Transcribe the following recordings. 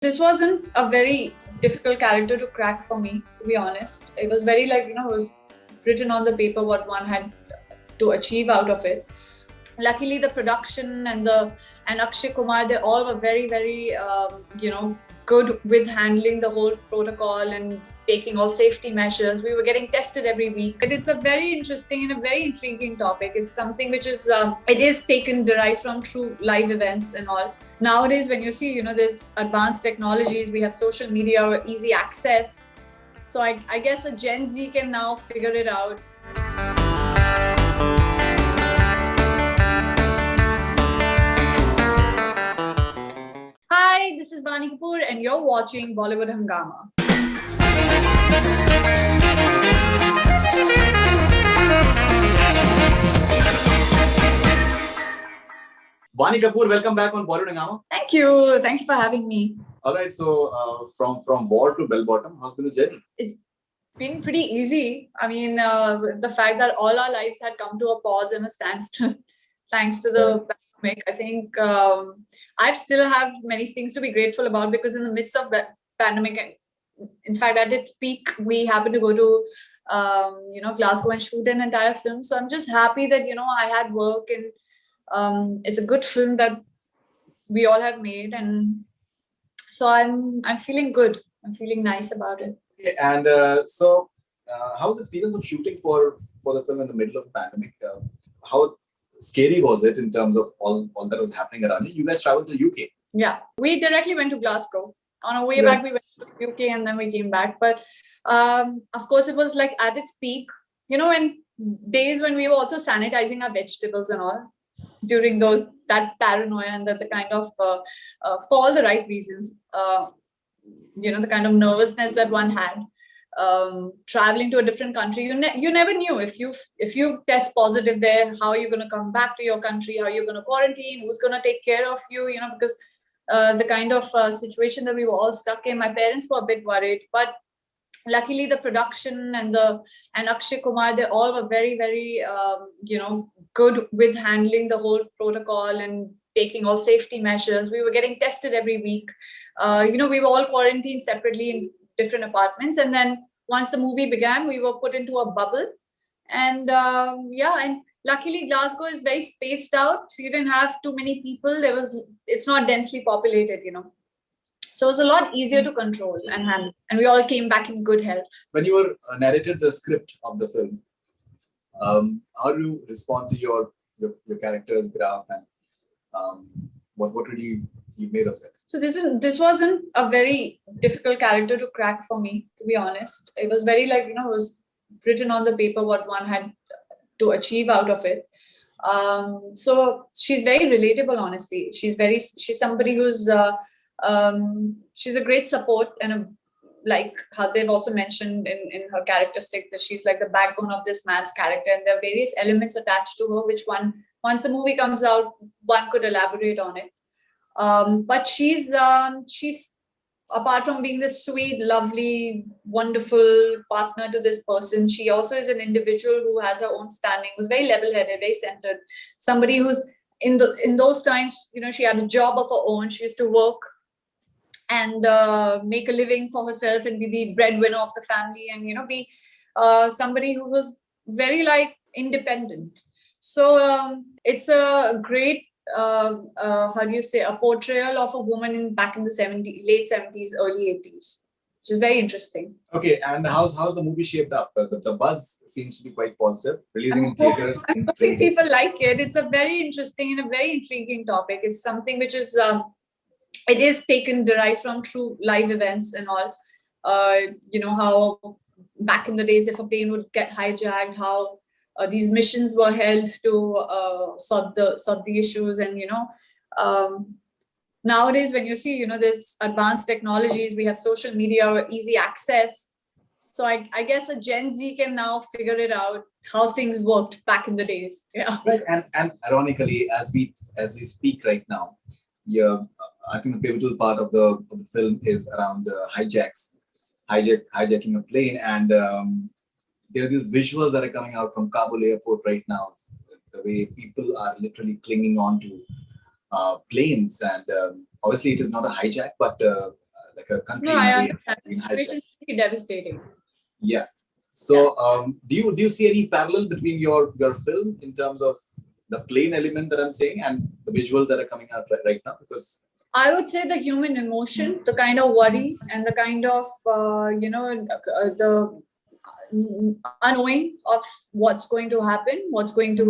This wasn't a very difficult character to crack for me, to be honest. It was very it was written on the paper what one had to achieve out of it. Luckily, the production and Akshay Kumar, they all were very good with handling the whole protocol and taking all safety measures. We were getting tested every week. But it's a very interesting and a very intriguing topic. It's something which is derived from true live events and all. Nowadays, when you see there's advanced technologies, we have social media or easy access. So I guess a Gen Z can now figure it out. Hi, this is Vaani Kapoor and you're watching Bollywood Hungama. Vaani Kapoor, welcome back on Bollywood Hungama. Thank you. Thank you for having me. All right, so from war to bell bottom, how's been the journey? It's been pretty easy. I mean, the fact that all our lives had come to a pause and a standstill thanks to the pandemic. I think I still have many things to be grateful about because in the midst of the pandemic, in fact, at its peak, we happened to go to Glasgow and shoot an entire film. So I'm just happy that I had work and it's a good film that we all have made, and so I'm feeling good. I'm feeling nice about it. Okay, and how's the experience of shooting for the film in the middle of the pandemic? How scary was it in terms of all that was happening around you? You guys traveled to UK. Yeah, we directly went to Glasgow. On our way back, we went to UK and then we came back. But of course, it was like at its peak. When days when we were also sanitizing our vegetables and all during that paranoia and the kind of for all the right reasons, the kind of nervousness that one had traveling to a different country. You never knew if you test positive there, how are you going to come back to your country, how are you going to quarantine, who's going to take care of you, because the kind of situation that we were all stuck in. My parents were a bit worried, but luckily the production and Akshay Kumar, they all were very good with handling the whole protocol and taking all safety measures. We were getting tested every week. We were all quarantined separately in different apartments, and then once the movie began, we were put into a bubble. And and luckily Glasgow is very spaced out, so you didn't have too many people. It's not densely populated, so it was a lot easier to control and handle, and we all came back in good health. When you were narrated the script of the film, how do you respond to your character's graph, and what really you made of it? So this wasn't a very difficult character to crack for me, to be honest. It was very it was written on the paper what one had to achieve out of it. So she's very relatable, honestly. She's somebody who's she's a great support, and like how they've also mentioned in her characteristic that she's like the backbone of this man's character, and there are various elements attached to her which once the movie comes out, one could elaborate on it. But she's apart from being this sweet, lovely, wonderful partner to this person, she also is an individual who has her own standing, who's very level-headed, very centered, somebody who's in those times, she had a job of her own. She used to work and make a living for herself and be the breadwinner of the family, and be somebody who was very independent. So it's a great how do you say, a portrayal of a woman back in the late 70s, early 80s, which is very interesting. Okay, and how's the movie shaped up? The buzz seems to be quite positive. Releasing in theaters. I'm hoping people like it. It's a very interesting and a very intriguing topic. It's something which is it is derived from true live events and all. How back in the days, if a plane would get hijacked, how these missions were held to solve the issues, and nowadays when you see there's advanced technologies, we have social media or easy access. So I guess a Gen Z can now figure it out how things worked back in the days. Yeah. Right, and ironically, as we speak right now, I think the pivotal part of the film is around hijacking a plane, and there are these visuals that are coming out from Kabul airport right now. The way people are literally clinging on to planes, and obviously it is not a hijack, but like a country No, I invaded, understand. has been The hijacked. situation is really devastating. Yeah. So, do you see any parallel between your film in terms of the plane element that I'm saying and the visuals that are coming out right now? Because I would say the human emotion, the kind of worry and the kind of, the unknowing of what's going to happen, what's going to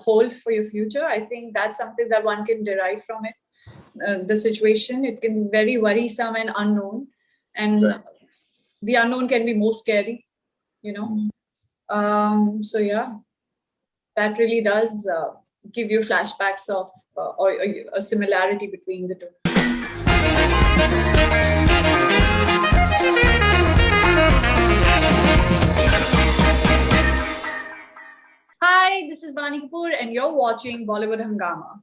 hold for your future. I think that's something that one can derive from it. The situation, it can be very worrisome and unknown. And Right. the unknown can be more scary, you know. So yeah, that really does give you flashbacks of or a similarity between the two. Hi, this is Vaani Kapoor, and you're watching Bollywood Hungama.